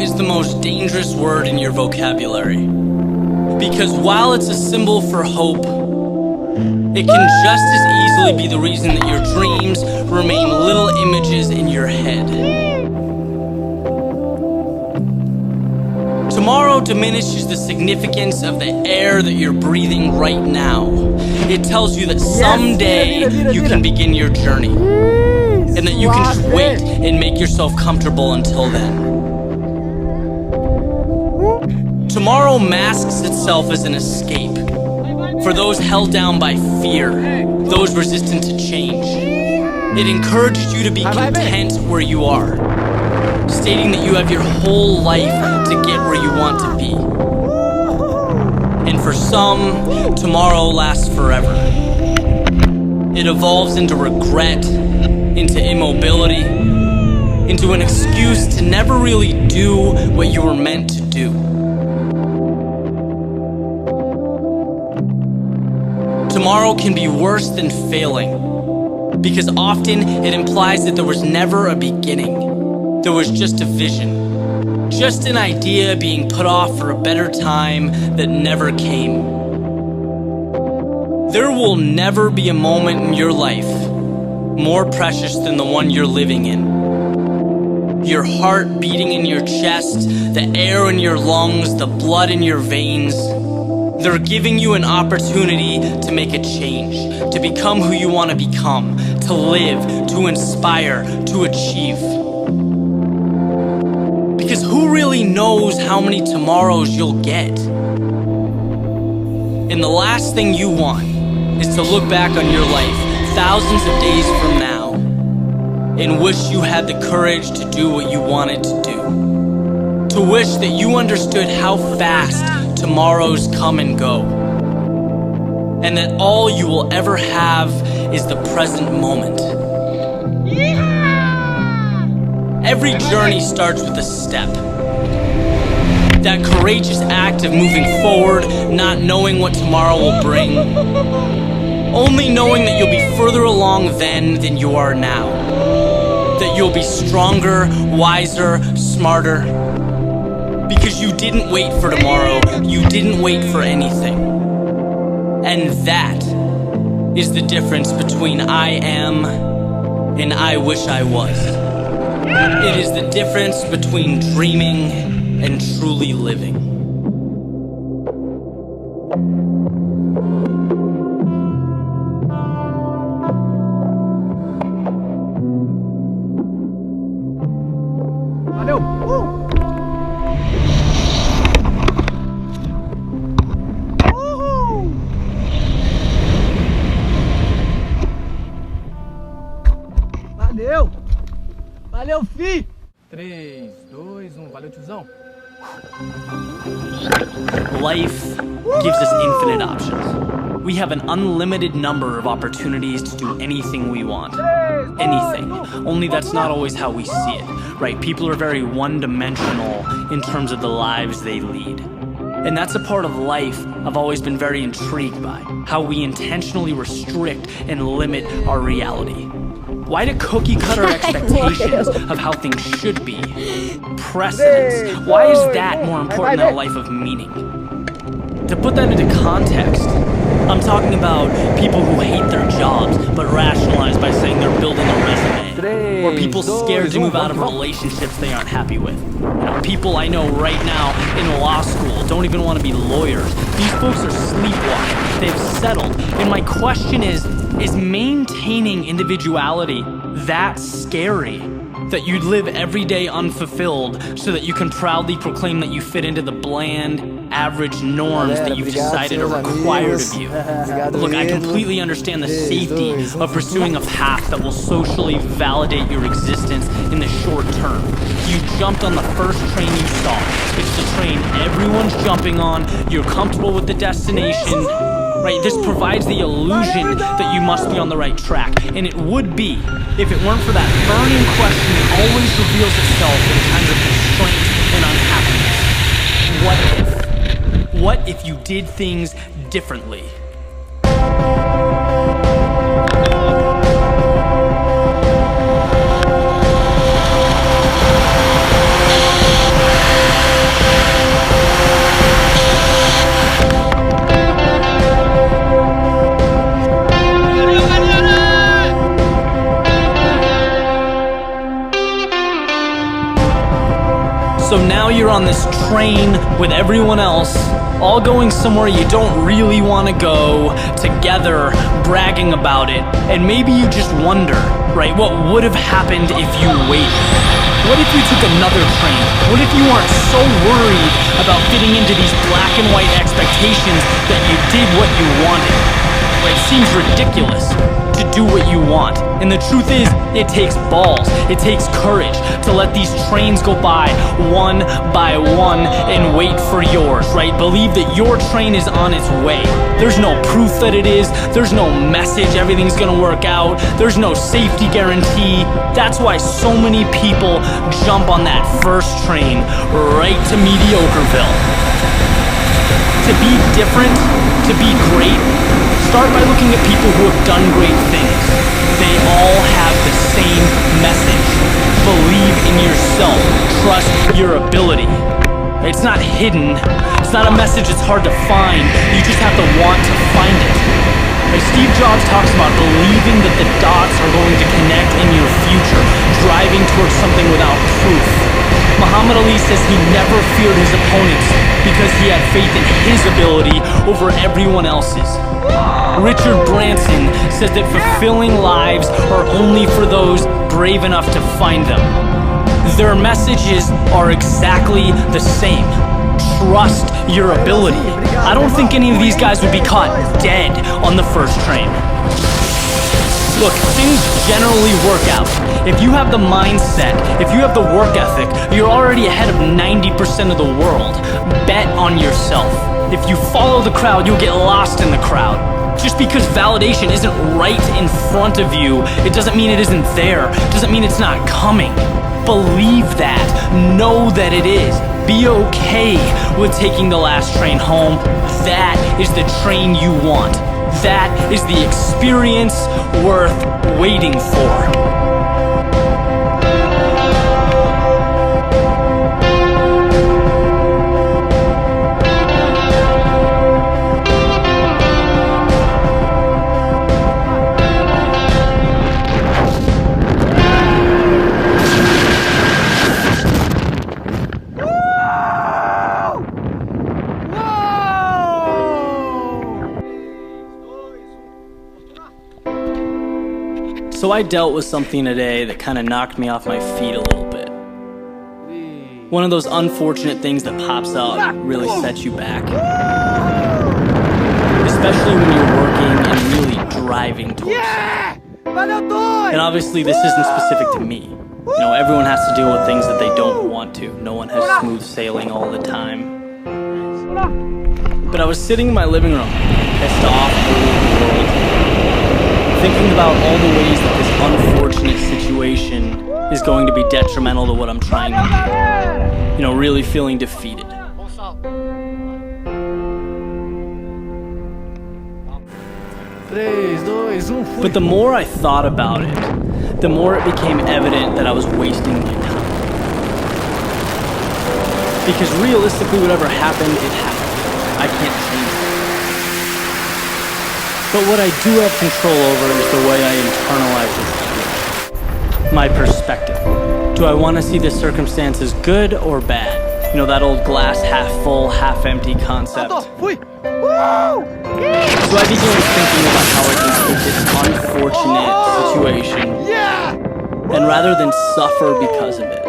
is the most dangerous word in your vocabulary. Because while it's a symbol for hope, it can just as easily be the reason that your dreams remain little images in your head. Tomorrow diminishes the significance of the air that you're breathing right now. It tells you that someday you can begin your journey, and that you can just wait and make yourself comfortable until then. Tomorrow masks itself as an escape for those held down by fear, those resistant to change. It encourages you to be content where you are, stating that you have your whole life to get where you want to be. And for some, tomorrow lasts forever. It evolves into regret, into immobility, into an excuse to never really do what you were meant to do. Tomorrow can be worse than failing, because often it implies that there was never a beginning. There was just a vision, just an idea being put off for a better time that never came. There will never be a moment in your life more precious than the one you're living in. Your heart beating in your chest, the air in your lungs, the blood in your veins. They're giving you an opportunity to make a change, to become who you want to become, to live, to inspire, to achieve. Because who really knows how many tomorrows you'll get? And the last thing you want is to look back on your life thousands of days from now and wish you had the courage to do what you wanted to do. To wish that you understood how fast tomorrows come and go, and that all you will ever have is the present moment. Every journey starts with a step. That courageous act of moving forward, not knowing what tomorrow will bring, only knowing that you'll be further along then than you are now. That you'll be stronger, wiser, smarter. Because you didn't wait for tomorrow, you didn't wait for anything. And that is the difference between I am and I wish I was. It is the difference between dreaming and truly living. Valeu! Valeu, fi! 3, 2, 1, valeu, tiozão! Life gives us infinite options. We have an unlimited number of opportunities to do anything we want. Anything. Only that's not always how we see it, right? People are very one-dimensional in terms of the lives they lead. And that's a part of life I've always been very intrigued by, how we intentionally restrict and limit our reality. Why do cookie-cutter expectations of how things should be precedence? Why is that more important than a life of meaning? To put that into context, I'm talking about people who hate their jobs but rationalize by saying they're building a resume. Or people scared to move out of relationships they aren't happy with. You know, people I know right now in law school don't even want to be lawyers. These folks are sleepwalking. They've settled. And my question is maintaining individuality that scary? That you'd live every day unfulfilled so that you can proudly proclaim that you fit into the bland, average norms that you've decided are required of you. Look, I completely understand the safety of pursuing a path that will socially validate your existence in the short term. You jumped on the first train you saw. It's the train everyone's jumping on. You're comfortable with the destination. Right, this provides the illusion that you must be on the right track, and it would be if it weren't for that burning question that always reveals itself in times of constraint and unhappiness. What if you did things differently? So now you're on this train with everyone else, all going somewhere you don't really want to go, together, bragging about it, and maybe you just wonder, right, what would have happened if you waited? What if you took another train? What if you weren't so worried about fitting into these black and white expectations that you did what you wanted? It seems ridiculous to do what you want. And the truth is, it takes balls, it takes courage to let these trains go by one and wait for yours, right? Believe that your train is on its way. There's no proof that it is, there's no message everything's gonna work out, there's no safety guarantee. That's why so many people jump on that first train right to Mediocreville. To be different, to be great, start by looking at people who have done great things. They all have the same message. Believe in yourself. Trust your ability. It's not hidden. It's not a message that's hard to find. You just have to want to find it. Like Steve Jobs talks about believing that the dots are going to connect in your future, driving towards something without proof. Muhammad Ali says he never feared his opponents because he had faith in his ability over everyone else's. Richard Branson says that fulfilling lives are only for those brave enough to find them. Their messages are exactly the same. Trust your ability. I don't think any of these guys would be caught dead on the first train. Look, things generally work out. If you have the mindset, if you have the work ethic, you're already ahead of 90% of the world. Bet on yourself. If you follow the crowd, you'll get lost in the crowd. Just because validation isn't right in front of you, it doesn't mean it isn't there. It doesn't mean it's not coming. Believe that. Know that it is. Be okay with taking the last train home. That is the train you want. That is the experience worth waiting for. So I dealt with something today that kind of knocked me off my feet a little bit. One of those unfortunate things that pops out and really sets you back. Especially when you're working and really driving towards something. And obviously this isn't specific to me. You know, everyone has to deal with things that they don't want to. No one has smooth sailing all the time. But I was sitting in my living room, pissed off at the world, thinking about all the ways that this unfortunate situation is going to be detrimental to what I'm trying to do. You know, really feeling defeated. But the more I thought about it, the more it became evident that I was wasting my time. Because realistically, whatever happened, it happened. I can't change it. But what I do have control over is the way I internalize this. My perspective. Do I want to see the circumstances good or bad? You know, that old glass half full, half empty concept. So I began thinking about how I can take this unfortunate situation and rather than suffer because of it,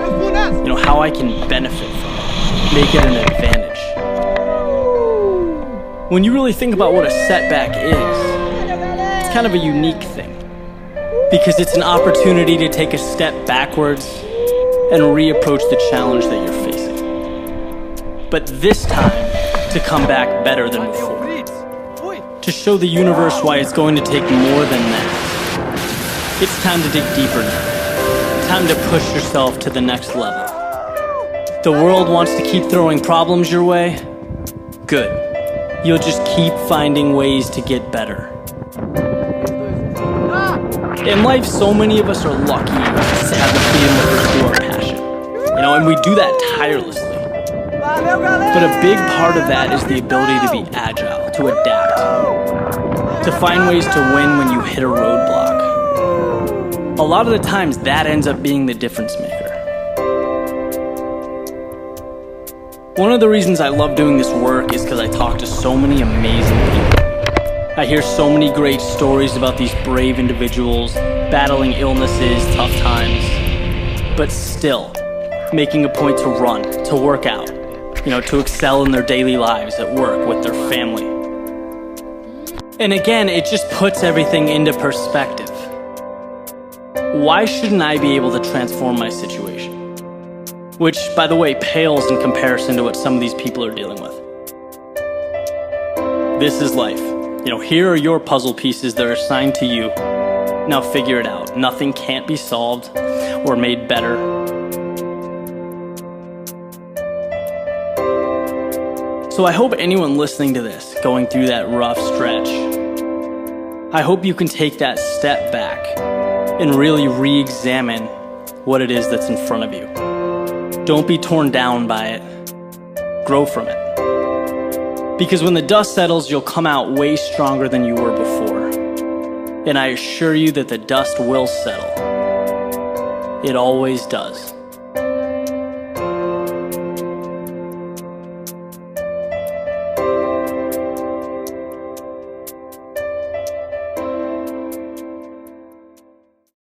you know, how I can benefit from it, make it an advantage. When you really think about what a setback is, it's kind of a unique thing because it's an opportunity to take a step backwards and reapproach the challenge that you're facing. But this time, to come back better than before. To show the universe why it's going to take more than that. It's time to dig deeper now. Time to push yourself to the next level. The world wants to keep throwing problems your way. Good. You'll just keep finding ways to get better. In life, so many of us are lucky to have the freedom to pursue our passion. You know, and we do that tirelessly. But a big part of that is the ability to be agile, to adapt, to find ways to win when you hit a roadblock. A lot of the times, that ends up being the difference maker. One of the reasons I love doing this work is because I talk to so many amazing people. I hear so many great stories about these brave individuals battling illnesses, tough times, but still making a point to run, to work out, to excel in their daily lives at work with their family. And again, it just puts everything into perspective. Why shouldn't I be able to transform my situation? Which, by the way, pales in comparison to what some of these people are dealing with. This is life. Here are your puzzle pieces that are assigned to you. Now figure it out. Nothing can't be solved or made better. So I hope anyone listening to this, going through that rough stretch, I hope you can take that step back and really re-examine what it is that's in front of you. Don't be torn down by it. Grow from it. Because when the dust settles, you'll come out way stronger than you were before. And I assure you that the dust will settle. It always does.